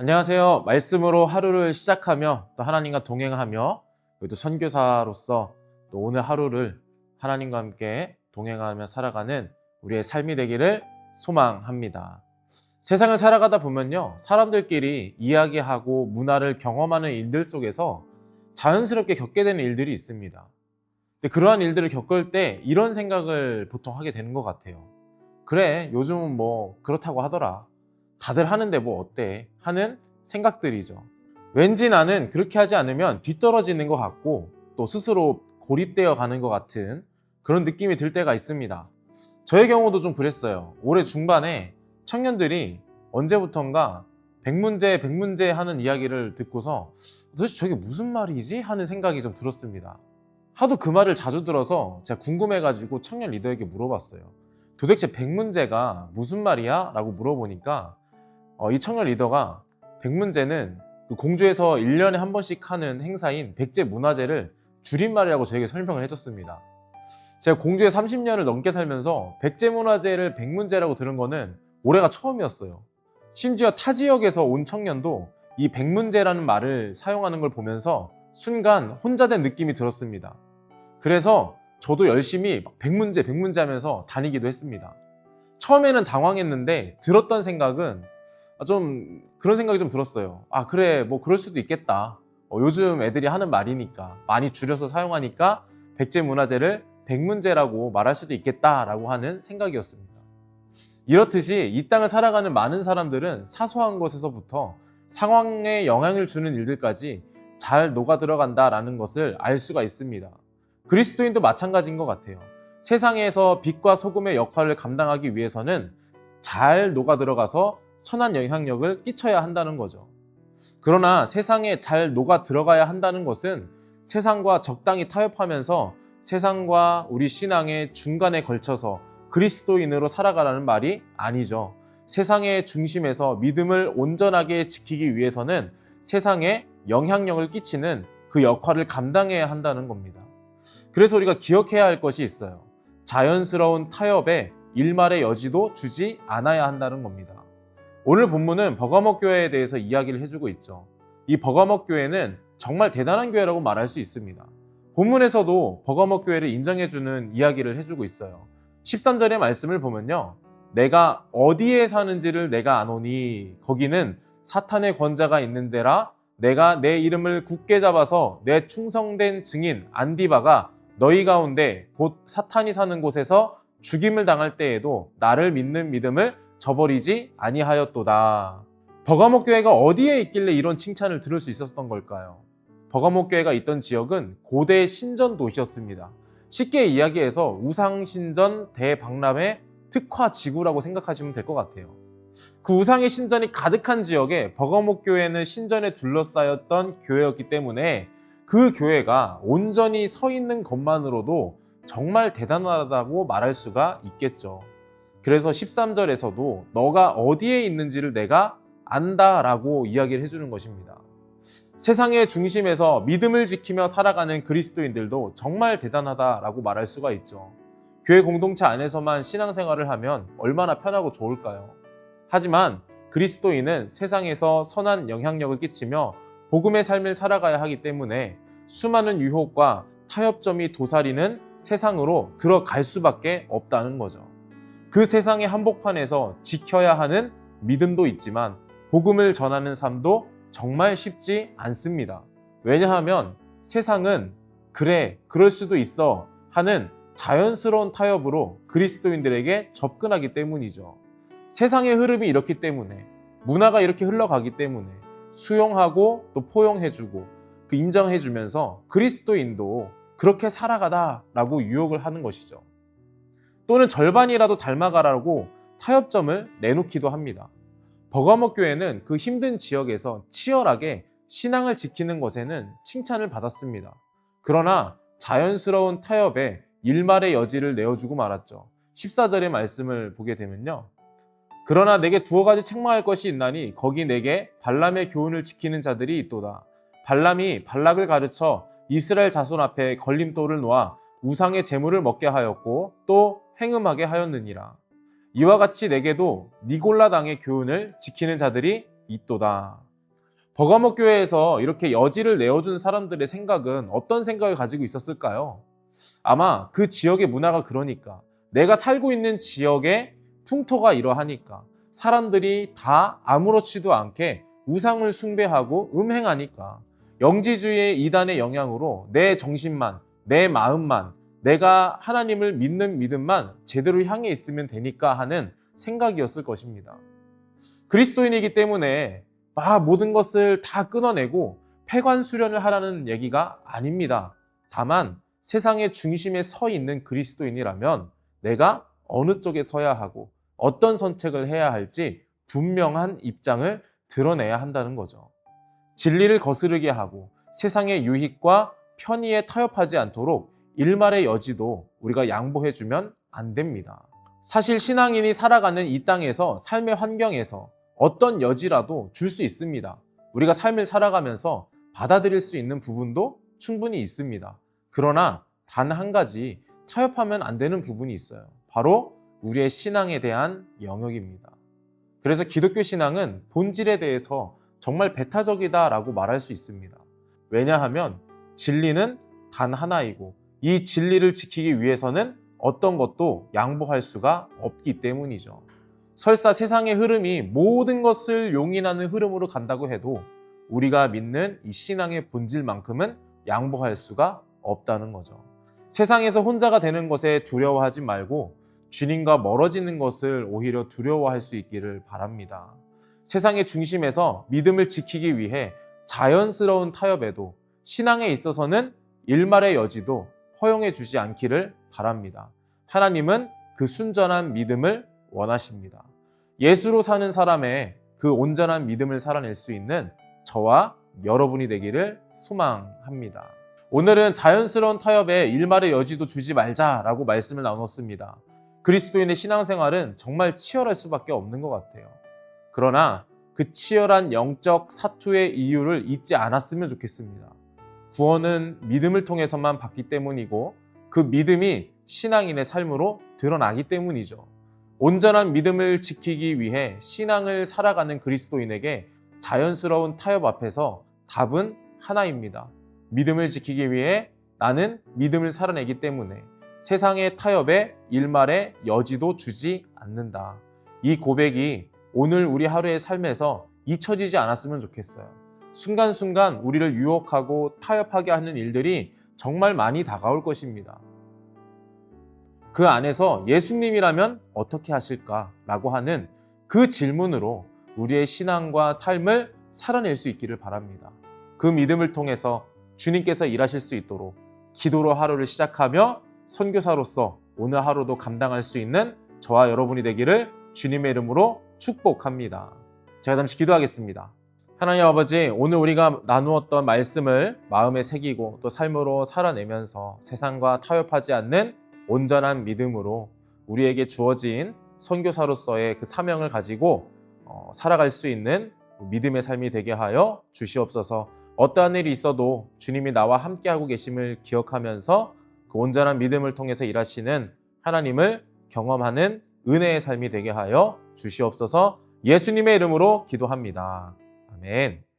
안녕하세요. 말씀으로 하루를 시작하며 또 하나님과 동행하며 또 선교사로서 또 오늘 하루를 하나님과 함께 동행하며 살아가는 우리의 삶이 되기를 소망합니다. 세상을 살아가다 보면요, 사람들끼리 이야기하고 문화를 경험하는 일들 속에서 자연스럽게 겪게 되는 일들이 있습니다. 근데 그러한 일들을 겪을 때 이런 생각을 보통 하게 되는 것 같아요. 그래, 요즘은 뭐 그렇다고 하더라. 다들 하는데 뭐 어때? 하는 생각들이죠. 왠지 나는 그렇게 하지 않으면 뒤떨어지는 것 같고 또 스스로 고립되어 가는 것 같은 그런 느낌이 들 때가 있습니다. 저의 경우도 좀 그랬어요. 올해 중반에 청년들이 언제부턴가 백문제 하는 이야기를 듣고서 도대체 저게 무슨 말이지? 하는 생각이 좀 들었습니다. 하도 그 말을 자주 들어서 제가 궁금해가지고 청년 리더에게 물어봤어요. 도대체 백문제가 무슨 말이야? 라고 물어보니까 이 청년 리더가 백문제는 그 공주에서 1년에 한 번씩 하는 행사인 백제문화제를 줄임말이라고 저에게 설명을 해줬습니다. 제가 공주에 30년을 넘게 살면서 백제문화제를 백문제라고 들은 거는 올해가 처음이었어요. 심지어 타 지역에서 온 청년도 이 백문제라는 말을 사용하는 걸 보면서 순간 혼자 된 느낌이 들었습니다. 그래서 저도 열심히 백문제 하면서 다니기도 했습니다. 처음에는 당황했는데 들었던 생각은 좀 그런 생각이 좀 들었어요. 아, 그래, 뭐 그럴 수도 있겠다. 요즘 애들이 하는 말이니까 많이 줄여서 사용하니까 백제문화제를 백문제라고 말할 수도 있겠다라고 하는 생각이었습니다. 이렇듯이 이 땅을 살아가는 많은 사람들은 사소한 것에서부터 상황에 영향을 주는 일들까지 잘 녹아들어간다라는 것을 알 수가 있습니다. 그리스도인도 마찬가지인 것 같아요. 세상에서 빛과 소금의 역할을 감당하기 위해서는 잘 녹아들어가서 선한 영향력을 끼쳐야 한다는 거죠. 그러나 세상에 잘 녹아 들어가야 한다는 것은 세상과 적당히 타협하면서 세상과 우리 신앙의 중간에 걸쳐서 그리스도인으로 살아가라는 말이 아니죠. 세상의 중심에서 믿음을 온전하게 지키기 위해서는 세상에 영향력을 끼치는 그 역할을 감당해야 한다는 겁니다. 그래서 우리가 기억해야 할 것이 있어요. 자연스러운 타협에 일말의 여지도 주지 않아야 한다는 겁니다. 오늘 본문은 버가목 교회에 대해서 이야기를 해주고 있죠. 이 버가목 교회는 정말 대단한 교회라고 말할 수 있습니다. 본문에서도 버가목 교회를 인정해주는 이야기를 해주고 있어요. 13절의 말씀을 보면요, 내가 어디에 사는지를 내가 아노니 거기는 사탄의 권자가 있는 데라. 내가 내 이름을 굳게 잡아서 내 충성된 증인 안디바가 너희 가운데 곧 사탄이 사는 곳에서 죽임을 당할 때에도 나를 믿는 믿음을 저버리지 아니하였도다. 버가목 교회가 어디에 있길래 이런 칭찬을 들을 수 있었던 걸까요? 버가목 교회가 있던 지역은 고대 신전 도시였습니다. 쉽게 이야기해서 우상신전 대박람회 특화 지구라고 생각하시면 될 것 같아요. 그 우상의 신전이 가득한 지역에 버가목 교회는 신전에 둘러싸였던 교회였기 때문에 그 교회가 온전히 서 있는 것만으로도 정말 대단하다고 말할 수가 있겠죠. 그래서 13절에서도 너가 어디에 있는지를 내가 안다라고 이야기를 해주는 것입니다. 세상의 중심에서 믿음을 지키며 살아가는 그리스도인들도 정말 대단하다라고 말할 수가 있죠. 교회 공동체 안에서만 신앙생활을 하면 얼마나 편하고 좋을까요? 하지만 그리스도인은 세상에서 선한 영향력을 끼치며 복음의 삶을 살아가야 하기 때문에 수많은 유혹과 타협점이 도사리는 세상으로 들어갈 수밖에 없다는 거죠. 그 세상의 한복판에서 지켜야 하는 믿음도 있지만 복음을 전하는 삶도 정말 쉽지 않습니다. 왜냐하면 세상은 그래, 그럴 수도 있어 하는 자연스러운 타협으로 그리스도인들에게 접근하기 때문이죠. 세상의 흐름이 이렇기 때문에, 문화가 이렇게 흘러가기 때문에 수용하고 또 포용해주고 그 인정해주면서 그리스도인도 그렇게 살아가다라고 유혹을 하는 것이죠. 또는 절반이라도 닮아가라고 타협점을 내놓기도 합니다. 버가목 교회는 그 힘든 지역에서 치열하게 신앙을 지키는 것에는 칭찬을 받았습니다. 그러나 자연스러운 타협에 일말의 여지를 내어주고 말았죠. 14절의 말씀을 보게 되면요, 그러나 내게 두어 가지 책망할 것이 있나니 거기 내게 발람의 교훈을 지키는 자들이 있도다. 발람이 발락을 가르쳐 이스라엘 자손 앞에 걸림돌을 놓아 우상의 제물을 먹게 하였고 또 행음하게 하였느니라. 이와 같이 내게도 니골라 당의 교훈을 지키는 자들이 있도다. 버가모 교회에서 이렇게 여지를 내어준 사람들의 생각은 어떤 생각을 가지고 있었을까요? 아마 그 지역의 문화가 그러니까, 내가 살고 있는 지역의 풍토가 이러하니까, 사람들이 다 아무렇지도 않게 우상을 숭배하고 음행하니까, 영지주의의 이단의 영향으로 내 정신만, 내 마음만, 내가 하나님을 믿는 믿음만 제대로 향해 있으면 되니까 하는 생각이었을 것입니다. 그리스도인이기 때문에 모든 것을 다 끊어내고 폐관 수련을 하라는 얘기가 아닙니다. 다만 세상의 중심에 서 있는 그리스도인이라면 내가 어느 쪽에 서야 하고 어떤 선택을 해야 할지 분명한 입장을 드러내야 한다는 거죠. 진리를 거스르게 하고 세상의 유익과 편의에 타협하지 않도록 일말의 여지도 우리가 양보해주면 안 됩니다. 사실 신앙인이 살아가는 이 땅에서, 삶의 환경에서 어떤 여지라도 줄 수 있습니다. 우리가 삶을 살아가면서 받아들일 수 있는 부분도 충분히 있습니다. 그러나 단 한 가지 타협하면 안 되는 부분이 있어요. 바로 우리의 신앙에 대한 영역입니다. 그래서 기독교 신앙은 본질에 대해서 정말 배타적이다라고 말할 수 있습니다. 왜냐하면 진리는 단 하나이고 이 진리를 지키기 위해서는 어떤 것도 양보할 수가 없기 때문이죠. 설사 세상의 흐름이 모든 것을 용인하는 흐름으로 간다고 해도 우리가 믿는 이 신앙의 본질만큼은 양보할 수가 없다는 거죠. 세상에서 혼자가 되는 것에 두려워하지 말고 주님과 멀어지는 것을 오히려 두려워할 수 있기를 바랍니다. 세상의 중심에서 믿음을 지키기 위해 자연스러운 타협에도 신앙에 있어서는 일말의 여지도 허용해 주지 않기를 바랍니다. 하나님은 그 순전한 믿음을 원하십니다. 예수로 사는 사람의 그 온전한 믿음을 살아낼 수 있는 저와 여러분이 되기를 소망합니다. 오늘은 자연스러운 타협에 일말의 여지도 주지 말자라고 말씀을 나눴습니다. 그리스도인의 신앙생활은 정말 치열할 수밖에 없는 것 같아요. 그러나 그 치열한 영적 사투의 이유를 잊지 않았으면 좋겠습니다. 구원은 믿음을 통해서만 받기 때문이고 그 믿음이 신앙인의 삶으로 드러나기 때문이죠. 온전한 믿음을 지키기 위해 신앙을 살아가는 그리스도인에게 자연스러운 타협 앞에서 답은 하나입니다. 믿음을 지키기 위해 나는 믿음을 살아내기 때문에 세상의 타협에 일말의 여지도 주지 않는다. 이 고백이 오늘 우리 하루의 삶에서 잊혀지지 않았으면 좋겠어요. 순간순간 우리를 유혹하고 타협하게 하는 일들이 정말 많이 다가올 것입니다. 그 안에서 예수님이라면 어떻게 하실까라고 하는 그 질문으로 우리의 신앙과 삶을 살아낼 수 있기를 바랍니다. 그 믿음을 통해서 주님께서 일하실 수 있도록 기도로 하루를 시작하며 선교사로서 오늘 하루도 감당할 수 있는 저와 여러분이 되기를 주님의 이름으로 축복합니다. 제가 잠시 기도하겠습니다. 하나님 아버지, 오늘 우리가 나누었던 말씀을 마음에 새기고 또 삶으로 살아내면서 세상과 타협하지 않는 온전한 믿음으로 우리에게 주어진 선교사로서의 그 사명을 가지고 살아갈 수 있는 믿음의 삶이 되게 하여 주시옵소서. 어떠한 일이 있어도 주님이 나와 함께하고 계심을 기억하면서 그 온전한 믿음을 통해서 일하시는 하나님을 경험하는 은혜의 삶이 되게 하여 주시옵소서. 예수님의 이름으로 기도합니다. 아멘.